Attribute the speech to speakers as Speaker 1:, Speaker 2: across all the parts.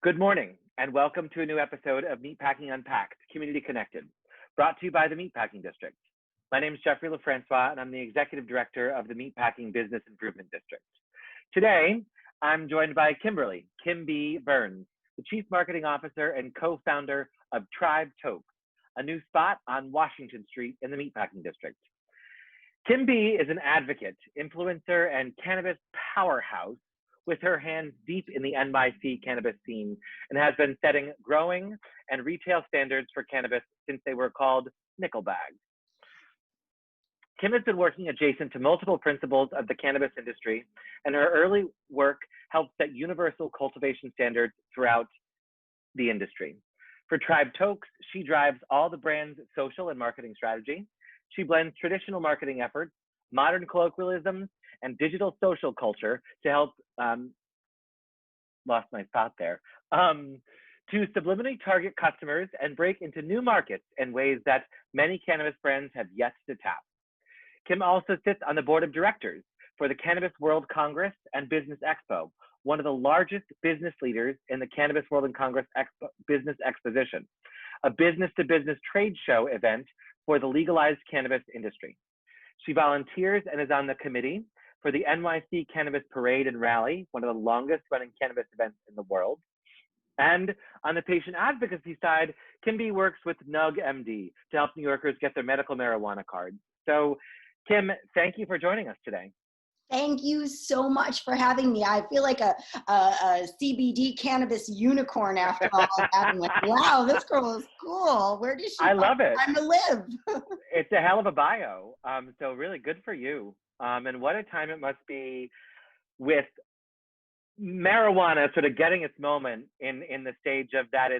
Speaker 1: Good morning, and welcome to a new episode of Meatpacking Unpacked, Community Connected, brought to you by the Meatpacking District. My name is Jeffrey LeFrancois, and I'm the Executive Director of the Meatpacking Business Improvement District. Today, I'm joined by Kymberly, KymB Byrnes, the Chief Marketing Officer and co-founder of TribeTokes, a new spot on Washington Street in the Meatpacking District. KymB is an advocate, influencer, and cannabis powerhouse with her hands deep in the NYC cannabis scene and has been setting growing and retail standards for cannabis since they were called nickel bags. Kym has been working adjacent to multiple principles of the cannabis industry, and her early work helped set universal cultivation standards throughout the industry. For TribeTokes, she drives all the brand's social and marketing strategy. She blends traditional marketing efforts, modern colloquialisms, and digital social culture to help, lost my thought there, to subliminally target customers and break into new markets in ways that many cannabis brands have yet to tap. Kym also sits on the board of directors for the Cannabis World Congress and Business Expo, one of the largest business leaders in the Cannabis World and Congress Business Exposition, a business-to-business trade show event for the legalized cannabis industry. She volunteers and is on the committee for the NYC Cannabis Parade and Rally, one of the longest running cannabis events in the world. And on the patient advocacy side, KymB works with NUG-MD to help New Yorkers get their medical marijuana cards. So Kym, thank you for joining us today.
Speaker 2: Thank you so much for having me. I feel like a CBD cannabis unicorn after all of that. I'm like, wow, this girl is cool. Where does she
Speaker 1: love it.
Speaker 2: Time to live?
Speaker 1: It's a hell of a bio. So really good for you. And what a time it must be with marijuana sort of getting its moment in the stage of that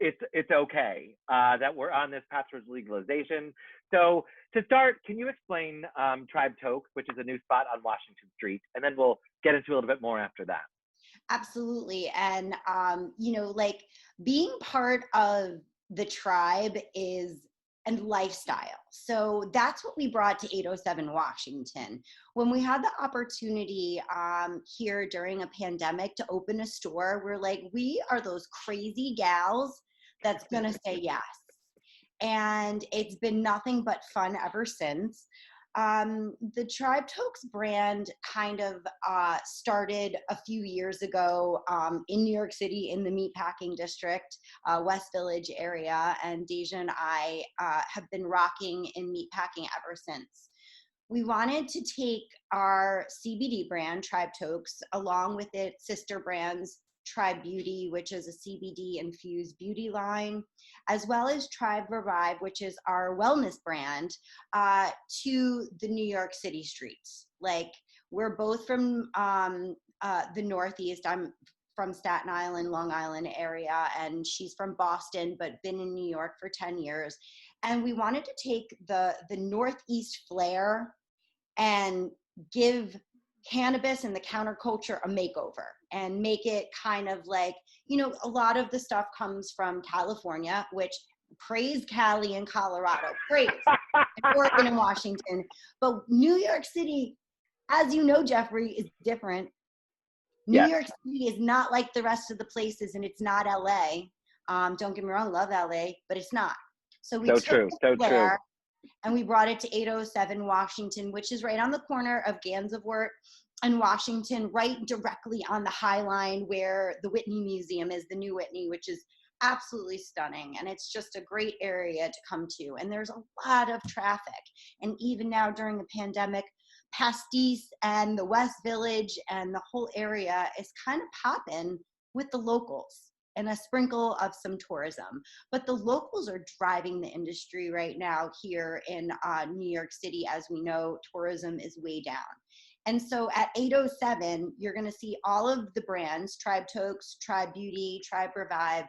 Speaker 1: it's okay that we're on this path towards legalization. So to start, can you explain TribeTokes, which is a new spot on Washington Street, and then we'll get into a little bit more after that.
Speaker 2: Absolutely. And, like being part of the tribe is and lifestyle. So that's what we brought to 807 Washington. When we had the opportunity here during a pandemic to open a store, we're like, we are those crazy gals that's gonna say yes. And it's been nothing but fun ever since. The TribeTokes brand kind of started a few years ago in New York City in the Meatpacking District, West Village area, and Deja and I have been rocking in meatpacking ever since. We wanted to take our CBD brand, TribeTokes, along with its sister brands, Tribe Beauty, which is a CBD infused beauty line, as well as Tribe Revive, which is our wellness brand, to the New York City streets. Like, we're both from the Northeast. I'm from Staten Island, Long Island area, and she's from Boston, but been in New York for 10 years. And we wanted to take the Northeast flair and give cannabis and the counterculture a makeover and make it kind of like, a lot of the stuff comes from California, which praise Cali and Colorado, praise, and Oregon and Washington. But New York City, as you know, Jeffrey, is different. New York City is not like the rest of the places, and it's not LA. Don't get me wrong, love LA, but it's not. So we took the flair, and we brought it to 807 Washington, which is right on the corner of Gansevoort and Washington, right directly on the High Line where the Whitney Museum is, the new Whitney, which is absolutely stunning. And it's just a great area to come to. And there's a lot of traffic. And even now during the pandemic, Pastis and the West Village and the whole area is kind of popping with the locals and a sprinkle of some tourism. But the locals are driving the industry right now here in New York City. As we know, tourism is way down. And so at 807, you're gonna see all of the brands, TribeTokes, Tribe Beauty, Tribe Revive,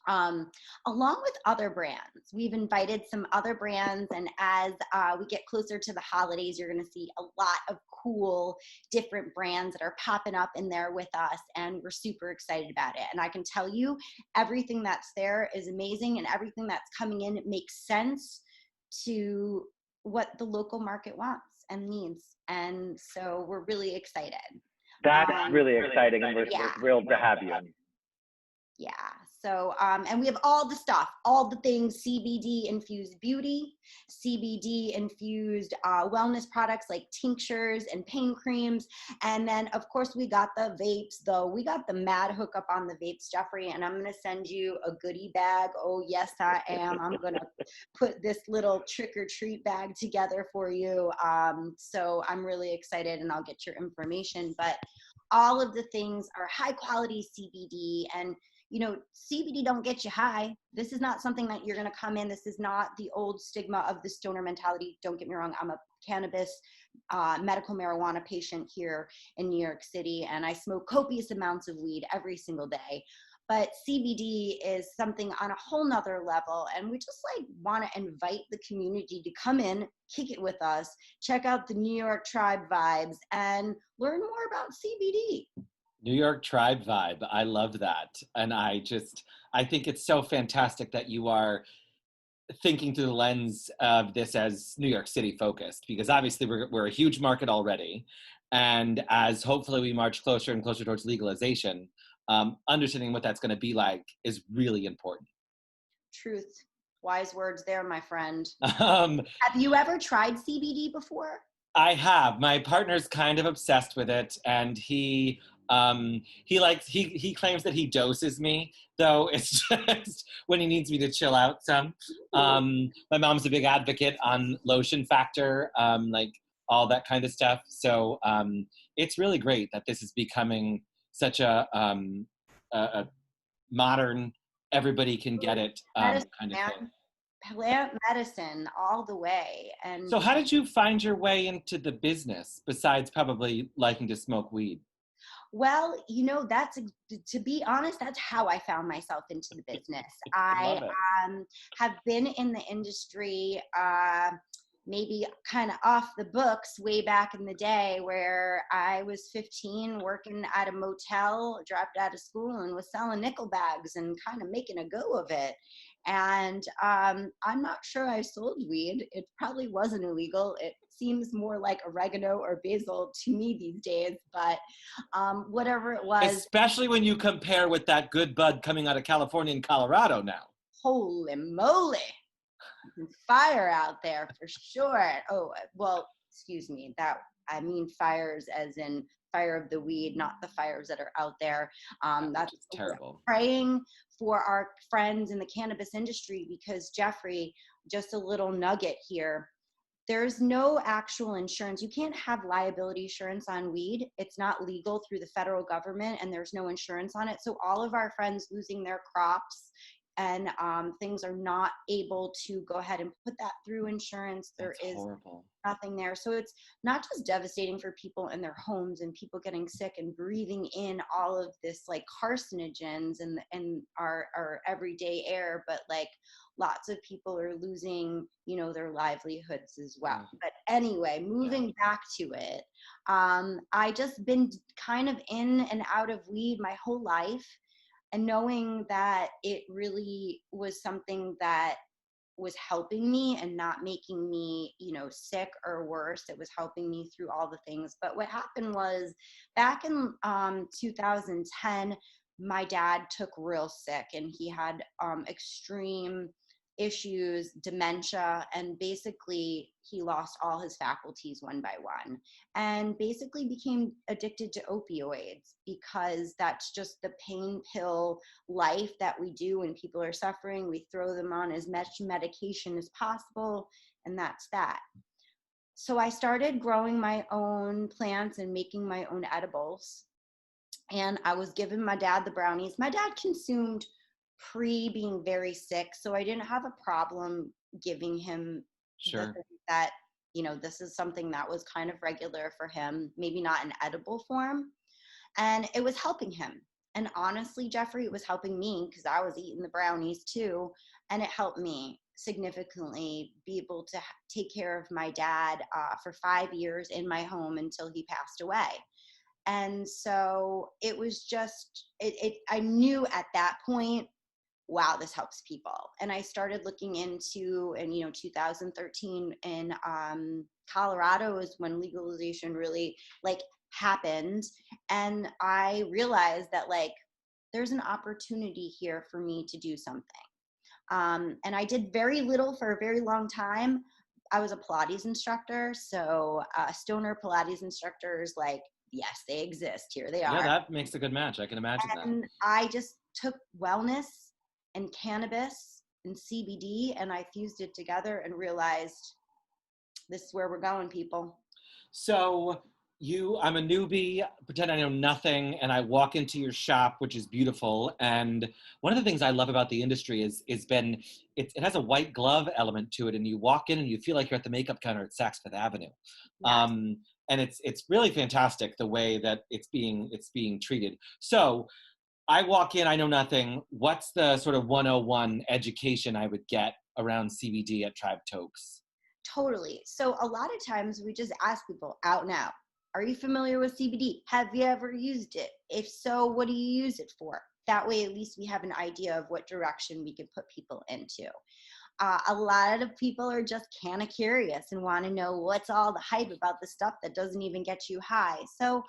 Speaker 2: along with other brands. We've invited some other brands, and as we get closer to the holidays, you're gonna see a lot of cool, different brands that are popping up in there with us, and we're super excited about it. And I can tell you, everything that's there is amazing, and everything that's coming in, it makes sense to what the local market wants and needs. And so we're really excited.
Speaker 1: That's really exciting, and we're thrilled to have you.
Speaker 2: Yeah. So, and we have all the stuff, all the things, CBD infused beauty, CBD infused wellness products like tinctures and pain creams. And then of course we got the vapes though. We got the mad hookup on the vapes, Jeffrey, and I'm going to send you a goodie bag. Oh yes, I am. I'm going to put this little trick or treat bag together for you. So I'm really excited, and I'll get your information, but all of the things are high quality CBD, and you know, CBD don't get you high. This is not something that you're going to come in. This is not the old stigma of the stoner mentality. Don't get me wrong. I'm a cannabis, medical marijuana patient here in New York City, and I smoke copious amounts of weed every single day. But CBD is something on a whole nother level. And we just like want to invite the community to come in, kick it with us, check out the New York Tribe vibes, and learn more about CBD.
Speaker 3: New York Tribe vibe. I love that. And I think it's so fantastic that you are thinking through the lens of this as New York City focused, because obviously we're a huge market already. And as hopefully we march closer and closer towards legalization, understanding what that's going to be like is really important.
Speaker 2: Truth. Wise words there, my friend. Have you ever tried CBD before?
Speaker 3: I have. My partner's kind of obsessed with it, and he claims that he doses me, though it's just when he needs me to chill out some. My mom's a big advocate on lotion factor, like all that kind of stuff. So it's really great that this is becoming such a modern, everybody can get it kind of thing.
Speaker 2: Plant medicine all the way. And
Speaker 3: so how did you find your way into the business besides probably liking to smoke weed?
Speaker 2: Well, you know, to be honest, that's how I found myself into the business. I have been in the industry, maybe kind of off the books way back in the day, where I was 15 working at a motel, dropped out of school, and was selling nickel bags and kind of making a go of it. And I'm not sure I sold weed. It probably wasn't illegal. It seems more like oregano or basil to me these days, but whatever it was.
Speaker 3: Especially when you compare with that good bud coming out of California and Colorado now.
Speaker 2: Holy moly. Fire out there for sure. Oh, well, excuse me. I mean fires as in fire of the weed, not the fires that are out there. That's
Speaker 3: terrible.
Speaker 2: Praying for our friends in the cannabis industry, because Jeffrey, just a little nugget here. There's no actual insurance. You can't have liability insurance on weed. It's not legal through the federal government, and there's no insurance on it. So all of our friends losing their crops and things are not able to go ahead and put that through insurance. That's horrible. Nothing there. So it's not just devastating for people in their homes and people getting sick and breathing in all of this like carcinogens and our everyday air, but like lots of people are losing, you know, their livelihoods as well. But anyway, moving back to it, I just been kind of in and out of weed my whole life. And knowing that it really was something that was helping me and not making me, you know, sick or worse. It was helping me through all the things. But what happened was back in 2010, my dad took real sick, and he had extreme issues, dementia, and basically he lost all his faculties one by one, and basically became addicted to opioids, because that's just the pain pill life that we do when people are suffering. We throw them on as much medication as possible, and that's that. So I started growing my own plants and making my own edibles, and I was giving my dad the brownies. My dad consumed pre being very sick, so I didn't have a problem giving him that, you know, this is something that was kind of regular for him, maybe not in edible form, and it was helping him. And honestly, Jeffrey, it was helping me, because I was eating the brownies too, and it helped me significantly be able to take care of my dad for 5 years in my home until he passed away. And so it was just I knew at that point, wow, this helps people. And I started looking into, and 2013 in Colorado is when legalization really, like happened. And I realized that like, there's an opportunity here for me to do something. And I did very little for a very long time. I was a Pilates instructor. So stoner Pilates instructors, like, yes, they exist. Here they
Speaker 3: Yeah,
Speaker 2: are.
Speaker 3: that makes a good match. I can imagine that.
Speaker 2: And I just took wellness and cannabis and CBD and I fused it together and realized this is where we're going, people.
Speaker 3: So I'm a newbie, pretend I know nothing, and I walk into your shop, which is beautiful. And one of the things I love about the industry it has a white glove element to it, and you walk in and you feel like you're at the makeup counter at Saks Fifth Avenue.
Speaker 2: Yes.
Speaker 3: And it's really fantastic the way that it's being treated. So I walk in, I know nothing. What's the sort of 101 education I would get around CBD at TribeTokes?
Speaker 2: Totally. So a lot of times we just ask people out now, are you familiar with CBD? Have you ever used it? If so, what do you use it for? That way, at least we have an idea of what direction we can put people into. A lot of people are just kind of curious and want to know what's all the hype about the stuff that doesn't even get you high. So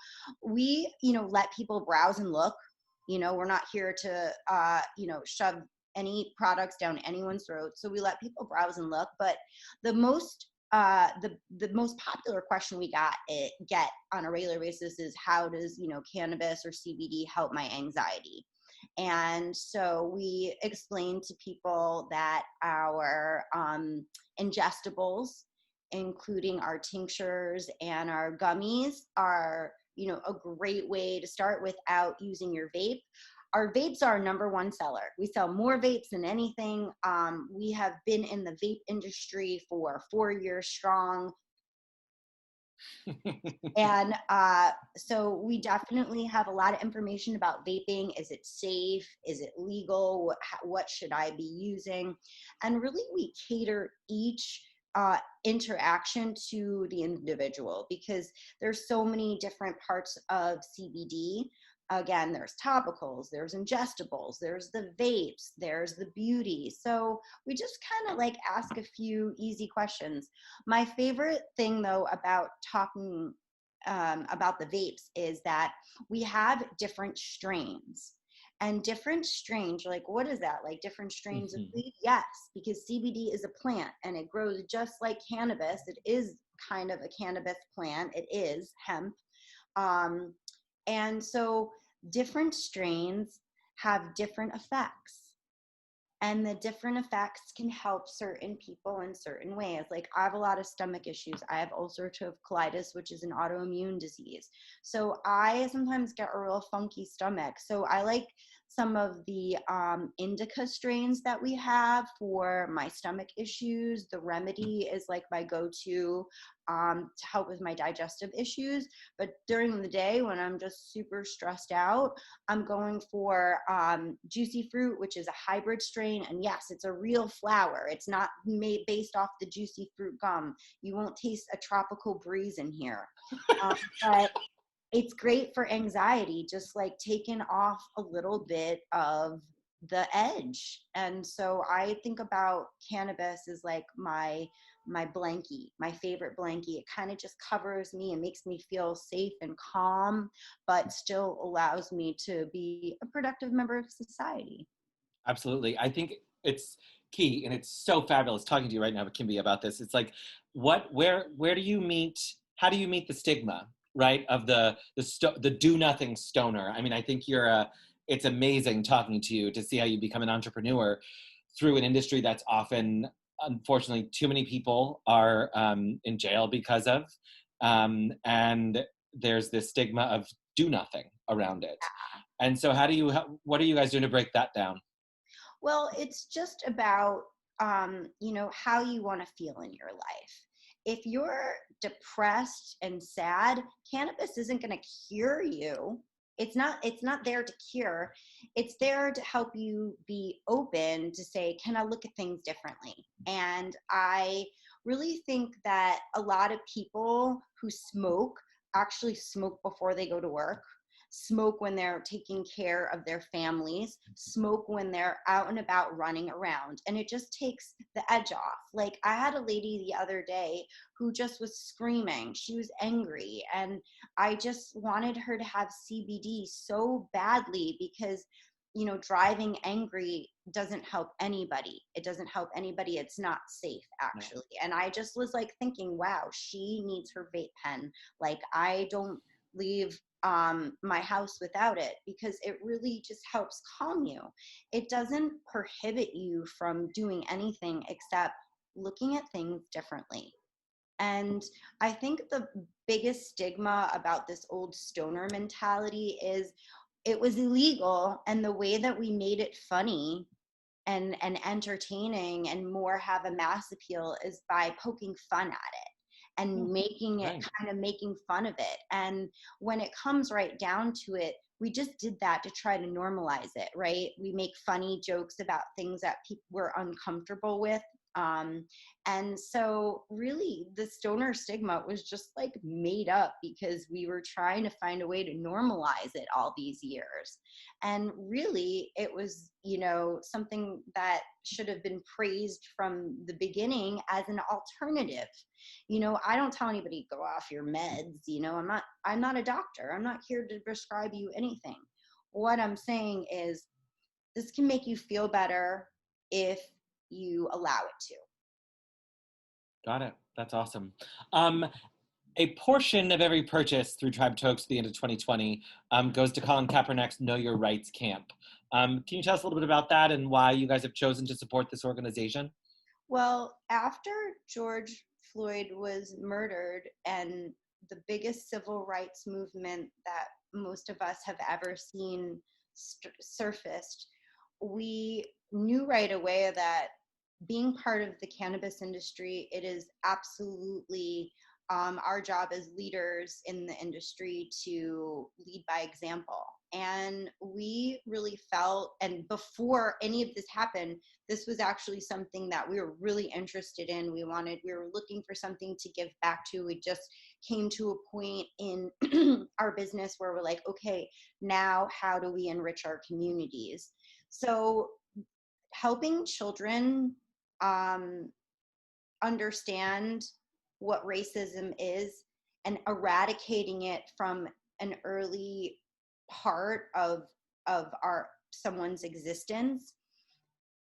Speaker 2: we, let people browse and look. We're not here to, shove any products down anyone's throat. So we let people browse and look. But the most popular question we get on a regular basis is, how does cannabis or CBD help my anxiety? And so we explain to people that our ingestibles, including our tinctures and our gummies, are a great way to start without using your vape. Our vapes are our number one seller. We sell more vapes than anything. We have been in the vape industry for 4 years strong. And so we definitely have a lot of information about vaping. Is it safe? Is it legal? What should I be using? And really, we cater each interaction to the individual, because there's so many different parts of CBD. Again, there's topicals, there's ingestibles, there's the vapes, there's the beauty. So we just kind of like ask a few easy questions. My favorite thing though about talking about the vapes is that we have different strains. And different strains, like, what is that? Like different strains of weed? Yes, because CBD is a plant and it grows just like cannabis. It is kind of a cannabis plant. It is hemp. And so different strains have different effects. And the different effects can help certain people in certain ways. Like, I have a lot of stomach issues. I have ulcerative colitis, which is an autoimmune disease. So I sometimes get a real funky stomach. So I like some of the indica strains that we have for my stomach issues. The remedy is like my go-to to help with my digestive issues. But during the day when I'm just super stressed out, I'm going for juicy fruit, which is a hybrid strain. And yes, it's a real flower. It's not made based off the juicy fruit gum. You won't taste a tropical breeze in here. But it's great for anxiety, just like taking off a little bit of the edge. And so I think about cannabis as like my blankie, my favorite blankie. It kind of just covers me and makes me feel safe and calm, but still allows me to be a productive member of society.
Speaker 3: Absolutely. I think it's key, and it's so fabulous talking to you right now, KymB, about this. It's like, where do you meet, how do you meet the stigma, right, of the do nothing stoner? I mean, I think it's amazing talking to you to see how you become an entrepreneur through an industry that's often, unfortunately, too many people are in jail because of, and there's this stigma of do nothing around it. And so what are you guys doing to break that down?
Speaker 2: Well, it's just about, how you want to feel in your life. If you're depressed and sad, cannabis isn't going to cure you. It's not there to cure. It's there to help you be open to say, can I look at things differently? And I really think that a lot of people who smoke actually smoke before they go to work. smoke when they're taking care of their families, smoke when they're out and about running around. And it just takes the edge off. Like, I had a lady the other day who just was screaming. She was angry. And I just wanted her to have CBD so badly because, you know, driving angry doesn't help anybody. It doesn't help anybody. It's not safe, actually. No. And I just was like thinking, wow, she needs her vape pen. Like, I don't leave my house without it, because it really just helps calm you. It doesn't prohibit you from doing anything except looking at things differently. And I think the biggest stigma about this old stoner mentality is it was illegal, and the way that we made it funny and entertaining and more have a mass appeal is by poking fun at it and making it kind of making fun of it. And when it comes right down to it, we just did that to try to normalize it, right? We make funny jokes about things that people were uncomfortable with. And so really the stoner stigma was just like made up because we were trying to find a way to normalize it all these years. And really it was, you know, something that should have been praised from the beginning as an alternative. You know, I don't tell anybody go off your meds. You know, I'm not a doctor. I'm not here to prescribe you anything. What I'm saying is this can make you feel better if you allow it to.
Speaker 3: Got it. That's awesome. A portion of every purchase through TribeTokes at the end of 2020 goes to Colin Kaepernick's Know Your Rights camp. Can you tell us a little bit about that and why you guys have chosen to support this organization?
Speaker 2: Well, after George Floyd was murdered and the biggest civil rights movement that most of us have ever seen surfaced, we knew right away that being part of the cannabis industry, it is absolutely our job as leaders in the industry to lead by example. And we really felt, and before any of this happened, this was actually something that we were really interested in. We were looking for something to give back to. We just came to a point in our business where we're like, okay, now how do we enrich our communities? So helping children understand what racism is and eradicating it from an early part of someone's existence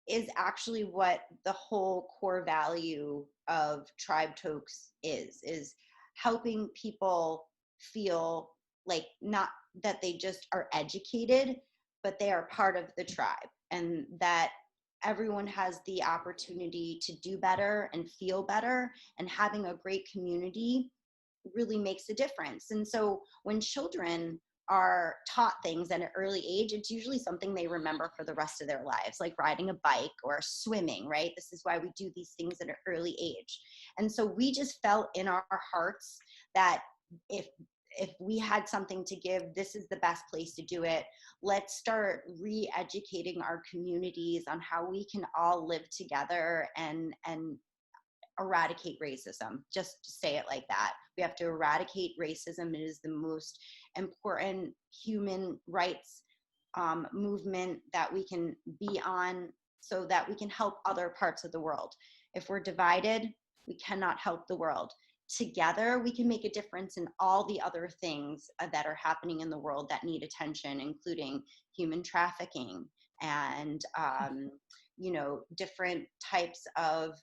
Speaker 2: is actually what the whole core value of TribeTokes is helping people feel like not that they just are educated, but they are part of the tribe, and that everyone has the opportunity to do better and feel better, and having a great community really makes a difference. And so when children are taught things at an early age, it's usually something they remember for the rest of their lives, like riding a bike or swimming, right? This is why we do these things at an early age. And so we just felt in our hearts that if we had something to give, this is the best place to do it. Let's start re-educating our communities on how we can all live together and eradicate racism. Just to say it like that. We have to eradicate racism. It is the most important human rights movement that we can be on, so that we can help other parts of the world. If we're divided, we cannot help the world. Together, we can make a difference in all the other things that are happening in the world that need attention, including human trafficking and, you know, different types of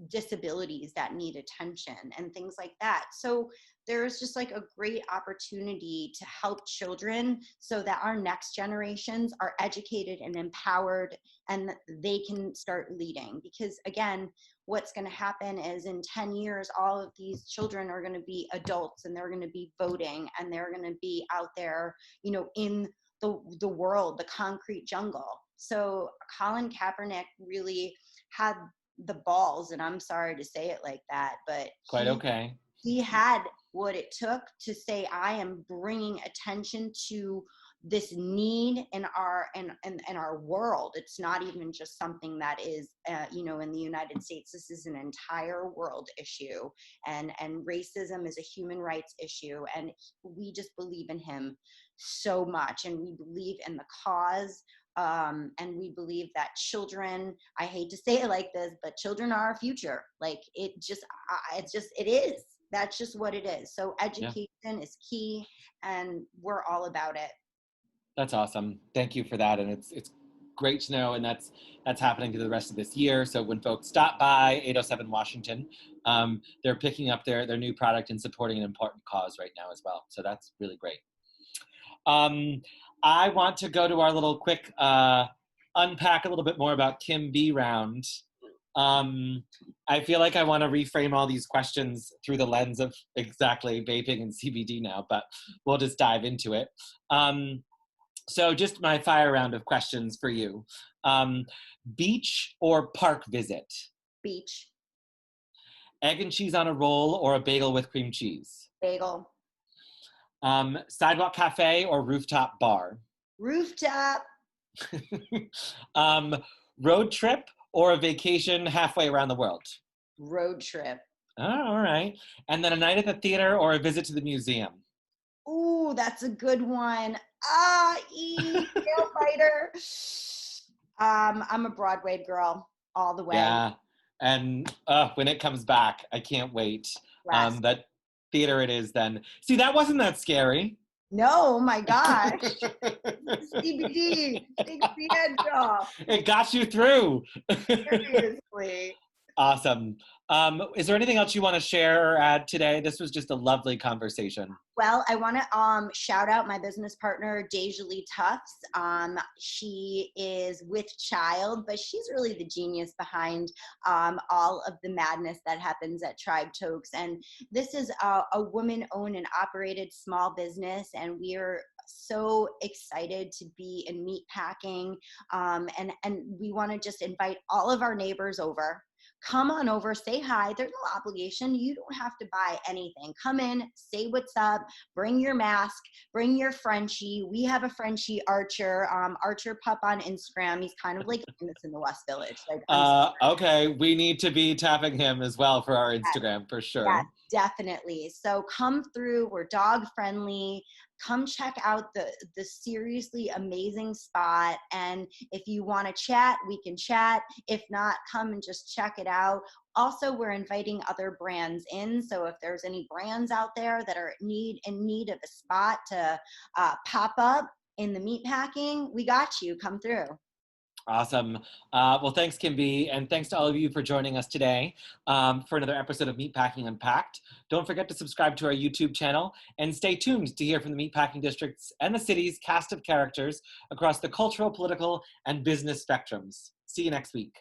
Speaker 2: disabilities that need attention and things like that. So there's just like a great opportunity to help children so that our next generations are educated and empowered and they can start leading. Because again, what's going to happen is in 10 years, all of these children are going to be adults and they're going to be voting and they're going to be out there, you know, in the world, the concrete jungle. So Colin Kaepernick really had the balls, and I'm sorry to say it like that, but he had what it took to say, I am bringing attention to this need in our world. It's not even just something that is, in the United States. This is an entire world issue, and racism is a human rights issue. And we just believe in him so much, and we believe in the cause. And we believe that children, I hate to say it like this, but children are our future. Like it is. That's just what it is. So education is key, and we're all about it.
Speaker 3: That's awesome. Thank you for that. And it's great to know. And that's happening through the rest of this year. So when folks stop by 807 Washington, they're picking up their new product and supporting an important cause right now as well. So that's really great. I want to go to our little quick unpack a little bit more about KymB round. I feel like I want to reframe all these questions through the lens of exactly vaping and CBD now, but we'll just dive into it. So just my fire round of questions for you. Beach or park visit?
Speaker 2: Beach.
Speaker 3: Egg and cheese on a roll or a bagel with cream cheese?
Speaker 2: Bagel.
Speaker 3: Sidewalk cafe or rooftop bar?
Speaker 2: Rooftop.
Speaker 3: Road trip or a vacation halfway around the world?
Speaker 2: Road trip.
Speaker 3: Oh, all right. And then a night at the theater or a visit to the museum?
Speaker 2: Ooh, that's a good one. Nail biter. I'm a Broadway girl all the way.
Speaker 3: Yeah. And when it comes back, I can't wait.
Speaker 2: Yes.
Speaker 3: That theater it is then. See, that wasn't that scary.
Speaker 2: No, my gosh. CBD takes the edge off.
Speaker 3: It got you through.
Speaker 2: Seriously.
Speaker 3: Awesome. Is there anything else you want to share or add today? This was just a lovely conversation.
Speaker 2: Well, I want to shout out my business partner, Deja Lee Tufts. She is with child, but she's really the genius behind all of the madness that happens at TribeTokes. And this is a woman-owned and operated small business, and we are so excited to be in meatpacking. And we want to just invite all of our neighbors over. Come on over, say hi. There's no obligation. You don't have to buy anything. Come in, say what's up, bring your mask, bring your Frenchie. We have a Frenchie, Archer, Archer Pup on Instagram. He's kind of like famous in the West Village. Like,
Speaker 3: okay, we need to be tapping him as well for our Instagram, for sure.
Speaker 2: Yeah, definitely. So come through. We're dog friendly. Come check out the seriously amazing spot. And if you want to chat, we can chat. If not, come and just check it out. Also, we're inviting other brands in. So if there's any brands out there that are in need of a spot to pop up in the meatpacking, we got you. Come through.
Speaker 3: Awesome. Well, thanks, KymB, and thanks to all of you for joining us today for another episode of Meatpacking Unpacked. Don't forget to subscribe to our YouTube channel and stay tuned to hear from the Meatpacking District's and the city's cast of characters across the cultural, political, and business spectrums. See you next week.